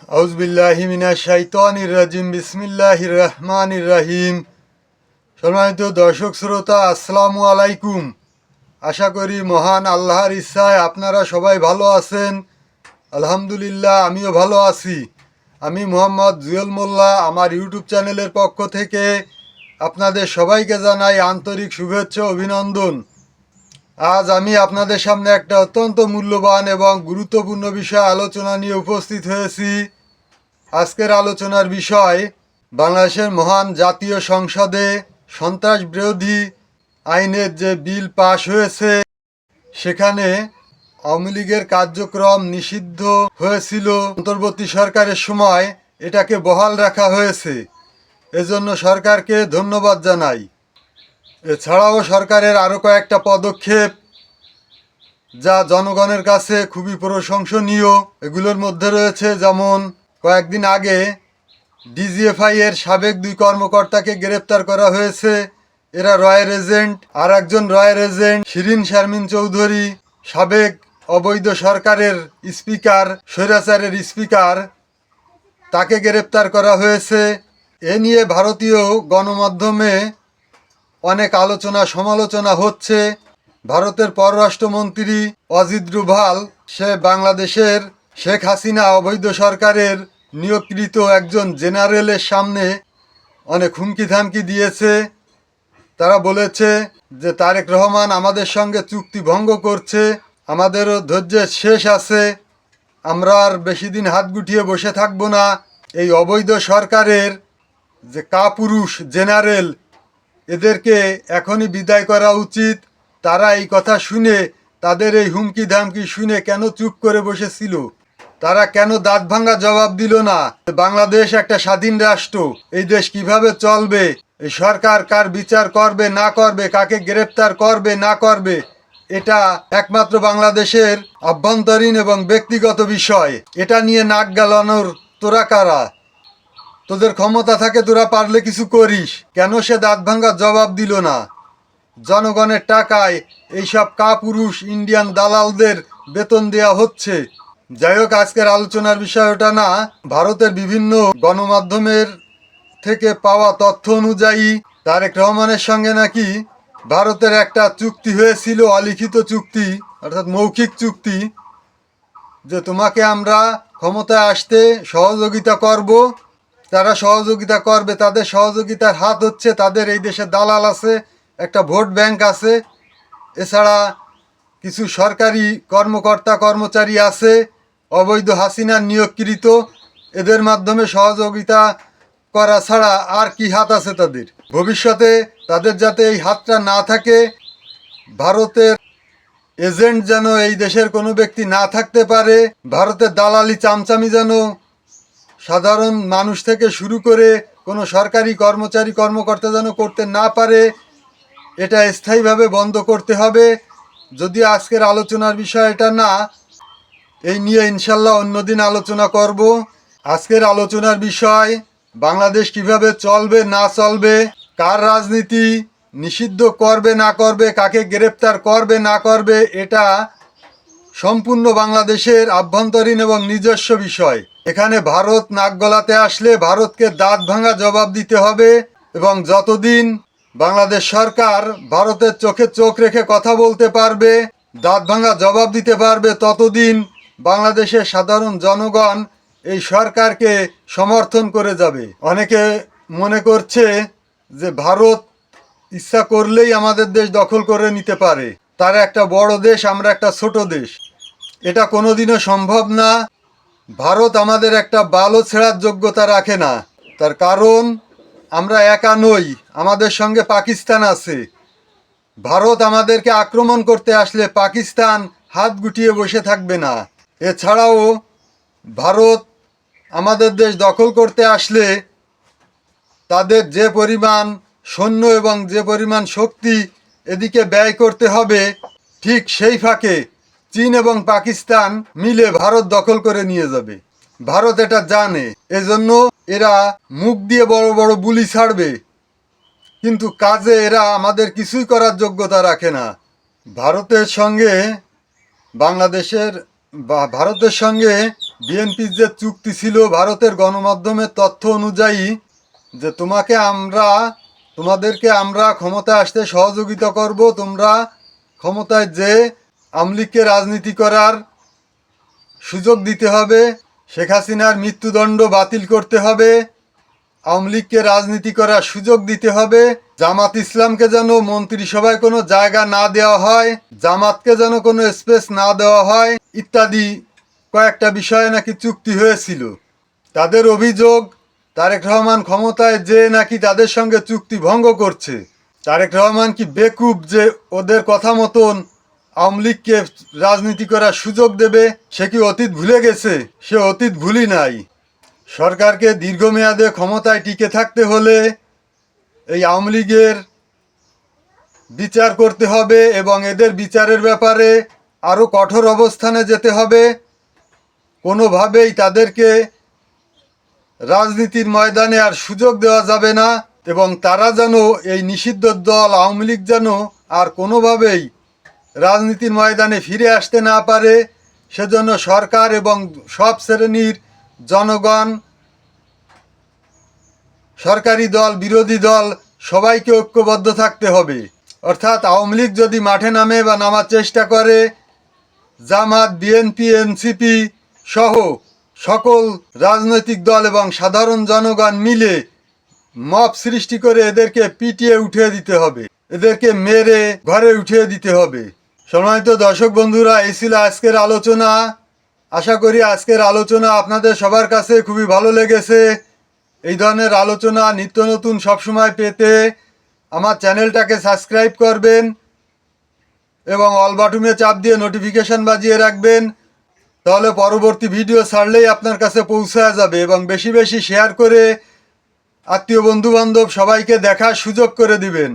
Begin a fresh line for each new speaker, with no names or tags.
আউযুবিল্লাহি মিনাশ শাইতানির রাজিম বিসমিল্লাহির রহমানির রহিম। সম্মানিত দর্শক শ্রোতা, আসসালামু আলাইকুম। আশা করি মহান আল্লাহর ইচ্ছায় আপনারা সবাই ভালো আছেন। আলহামদুলিল্লাহ, আমিও ভালো আছি। আমি মোহাম্মদ জুয়েল মোল্লা, আমার ইউটিউব চ্যানেলের পক্ষ থেকে আপনাদের সবাইকে জানাই আন্তরিক শুভেচ্ছা ও অভিনন্দন। আজ আমি আপনাদের সামনে একটা অত্যন্ত মূল্যবান এবং গুরুত্বপূর্ণ বিষয় আলোচনা নিয়ে উপস্থিত হয়েছি। আজকের আলোচনার বিষয় বাংলাদেশের মহান জাতীয় সংসদে সন্ত্রাস বিরোধী আইনের যে বিল পাশ হয়েছে, সেখানে আওয়ামী লীগের কার্যক্রম নিষিদ্ধ হয়েছিল। অন্তর্বর্তী সরকারের সময় এটাকে বহাল রাখা হয়েছে, এজন্য সরকারকে ধন্যবাদ জানাই। এছাড়াও সরকারের আরও কয়েকটা পদক্ষেপ যা জনগণের কাছে খুবই প্রশংসনীয়। এগুলোর মধ্যে রয়েছে, যেমন কয়েকদিন আগে ডিজিএফআই এর সাবেক 2 কর্মকর্তাকে গ্রেপ্তার করা হয়েছে। এরা রয়ের এজেন্ট। আর একজন রয়ের এজেন্ট শিরিন শারমিন চৌধুরী, সাবেক অবৈধ সরকারের স্পিকার, স্বৈরাচারের স্পিকার, তাকে গ্রেপ্তার করা হয়েছে। এ নিয়ে ভারতীয় গণমাধ্যমে অনেক আলোচনা সমালোচনা হচ্ছে। ভারতের পররাষ্ট্রমন্ত্রী অজিত ডোভাল, সে বাংলাদেশের শেখ হাসিনা অবৈধ সরকারের নিয়োগকৃত একজন জেনারেলের সামনে অনেক হুমকি ধামকি দিয়েছে। তারা বলেছে যে তারেক রহমান আমাদের সঙ্গে চুক্তি ভঙ্গ করছে, আমাদেরও ধৈর্যের শেষ আছে, আমরা আর বেশি দিন হাত গুটিয়ে বসে থাকব না। এই অবৈধ সরকারের যে কাপুরুষ জেনারেল, এদেরকে এখনই বিদায় করা উচিত। তারা এই কথা শুনে, তাদের এই হুমকি ধামকি শুনে কেন চুপ করে বসেছিল? তারা কেন দাঁত ভাঙা জবাব দিল না? বাংলাদেশ একটা স্বাধীন রাষ্ট্র, এই দেশ কিভাবে চলবে, এই সরকার কার বিচার করবে না করবে, কাকে গ্রেপ্তার করবে না করবে, এটা একমাত্র বাংলাদেশের আভ্যন্তরীণ এবং ব্যক্তিগত বিষয়। এটা নিয়ে নাক গালানোর তোরা কারা? তোদের ক্ষমতা থাকে, তোরা পারলে কিছু করিস। কেন সে দাঁত ভাঙা জবাব দিল না? জনগণের টাকায় এইসব কাপুরুষ ইন্ডিয়ান দালালদের বেতন দেয়া হচ্ছে। যাই হোক, আজকের আলোচনার বিষয় ওটা না। ভারতের বিভিন্ন গণমাধ্যমের থেকে পাওয়া তথ্য অনুযায়ী তারেক রহমানের সঙ্গে নাকি ভারতের একটা চুক্তি হয়েছিল, অলিখিত চুক্তি, অর্থাৎ মৌখিক চুক্তি, যে তোমাকে আমরা ক্ষমতায় আসতে সহযোগিতা করব। তারা সহযোগিতা করবে, তাদের সহযোগিতার হাত হচ্ছে তাদের এই দেশে দালাল আছে, একটা ভোট ব্যাংক আছে, এছাড়া কিছু সরকারি কর্মকর্তা কর্মচারী আছে অবৈধ হাসিনার নিয়োগকৃত। এদের মাধ্যমে সহযোগিতা করা ছাড়া আর কি হাত আছে তাদের? ভবিষ্যতে তাদের যাতে এই হাতটা না থাকে, ভারতের এজেন্ট যেন এই দেশের কোনো ব্যক্তি না থাকতে পারে, ভারতের দালালি চামচামি যেন সাধারণ মানুষ থেকে শুরু করে কোনো সরকারি কর্মচারী কর্মকর্তা যেন করতে না পারে, এটা স্থায়ীভাবে বন্ধ করতে হবে। যদি আজকের আলোচনার বিষয় এটা না, এই নিয়ে ইনশাল্লাহ অন্যদিন আলোচনা করব। আজকের আলোচনার বিষয় বাংলাদেশ কিভাবে চলবে না চলবে, কার রাজনীতি নিষিদ্ধ করবে না করবে, কাকে গ্রেপ্তার করবে না করবে, এটা সম্পূর্ণ বাংলাদেশের আভ্যন্তরীণ এবং নিজস্ব বিষয়। এখানে ভারত নাক গলাতে আসলে ভারতকে দাঁত ভাঙা জবাব দিতে হবে। এবং যতদিন বাংলাদেশ সরকার ভারতের চোখে চোখ রেখে কথা বলতে পারবে, দাঁত ভাঙা জবাব দিতে পারবে, ততদিন বাংলাদেশের সাধারণ জনগণ এই সরকারকে সমর্থন করে যাবে। অনেকে মনে করছে যে ভারত ইচ্ছা করলেই আমাদের দেশ দখল করে নিতে পারে, তারা একটা বড় দেশ, আমরা একটা ছোট দেশ। এটা কোনোদিনও সম্ভব না। ভারত আমাদের একটা বালও ছেঁড়ার যোগ্যতা রাখে না। তার কারণ আমরা একা নই, আমাদের সঙ্গে পাকিস্তান আছে। ভারত আমাদেরকে আক্রমণ করতে আসলে পাকিস্তান হাত গুটিয়ে বসে থাকবে না। এছাড়াও ভারত আমাদের দেশ দখল করতে আসলে তাদের যে পরিমাণ সৈন্য এবং যে পরিমাণ শক্তি এদিকে ব্যয় করতে হবে, ঠিক সেই ফাঁকে চীন এবং পাকিস্তান মিলে ভারত দখল করে নিয়ে যাবে। ভারত এটা জানে, এজন্য এরা মুখ দিয়ে বড় বড় বুলি ছাড়বে, কিন্তু কাজে এরা আমাদের কিছুই করার যোগ্যতা রাখে না। ভারতের সঙ্গে বিএনপির যে চুক্তি ছিল ভারতের গণমাধ্যমের তথ্য অনুযায়ী যে তোমাদেরকে আমরা ক্ষমতায় আসতে সহযোগিতা করব, তোমরা ক্ষমতায় যে আওয়ামী লীগকে রাজনীতি করার সুযোগ দিতে হবে, শেখ হাসিনার মৃত্যুদণ্ড বাতিল করতে হবে, আওয়ামী লীগকে রাজনীতি করার সুযোগ দিতে হবে, জামাত ইসলামকে যেন মন্ত্রিসভায় কোনো জায়গা না দেওয়া হয়, জামাতকে যেন কোনো স্পেস না দেওয়া হয় ইত্যাদি কয়েকটা বিষয়ে নাকি চুক্তি হয়েছিল। তাদের অভিযোগ তারেক রহমান ক্ষমতায় যে নাকি তাদের সঙ্গে চুক্তি ভঙ্গ করছে। তারেক রহমান কি বেকুব যে ওদের কথা মতন আওয়ামী লীগকে রাজনীতি করার সুযোগ দেবে? সে কি অতীত ভুলে গেছে? সে অতীত ভুলি নাই। সরকারকে দীর্ঘমেয়াদে ক্ষমতায় টিকে থাকতে হলে এই আওয়ামী লীগের বিচার করতে হবে এবং এদের বিচারের ব্যাপারে আরও কঠোর অবস্থানে যেতে হবে। কোনোভাবেই তাদেরকে রাজনীতির ময়দানে আর সুযোগ দেওয়া যাবে না এবং তারা যেন এই নিষিদ্ধ দল আওয়ামী লীগ যেন আর কোনোভাবেই রাজনীতির ময়দানে ফিরে আসতে না পারে, সেজন্য সরকার এবং সব শ্রেণীর জনগণ, সরকারি দল, বিরোধী দল সবাইকে ঐক্যবদ্ধ থাকতে হবে। অর্থাৎ আওয়ামী লীগ যদি মাঠে নামে বা নামার চেষ্টা করে, জামাত, বিএনপি, এনসিপি সহ সকল রাজনৈতিক দল এবং সাধারণ জনগণ মিলে মব সৃষ্টি করে এদেরকে পিটিয়ে উঠিয়ে দিতে হবে, এদেরকে মেরে ঘরে উঠিয়ে দিতে হবে। সম্মানিত দর্শক বন্ধুরা, এই ছিল আজকের আলোচনা। আশা করি আজকের আলোচনা আপনাদের সবার কাছে খুবই ভালো লেগেছে। এই ধরনের আলোচনা নিত্য নতুন সবসময় পেতে আমার চ্যানেলটাকে সাবস্ক্রাইব করবেন এবং অল বাটনে চাপ দিয়ে নোটিফিকেশান বাজিয়ে রাখবেন। তাহলে পরবর্তী ভিডিও ছাড়লেই আপনার কাছে পৌঁছায় যাবে এবং বেশি বেশি শেয়ার করে আত্মীয় বন্ধুবান্ধব সবাইকে দেখার সুযোগ করে দিবেন।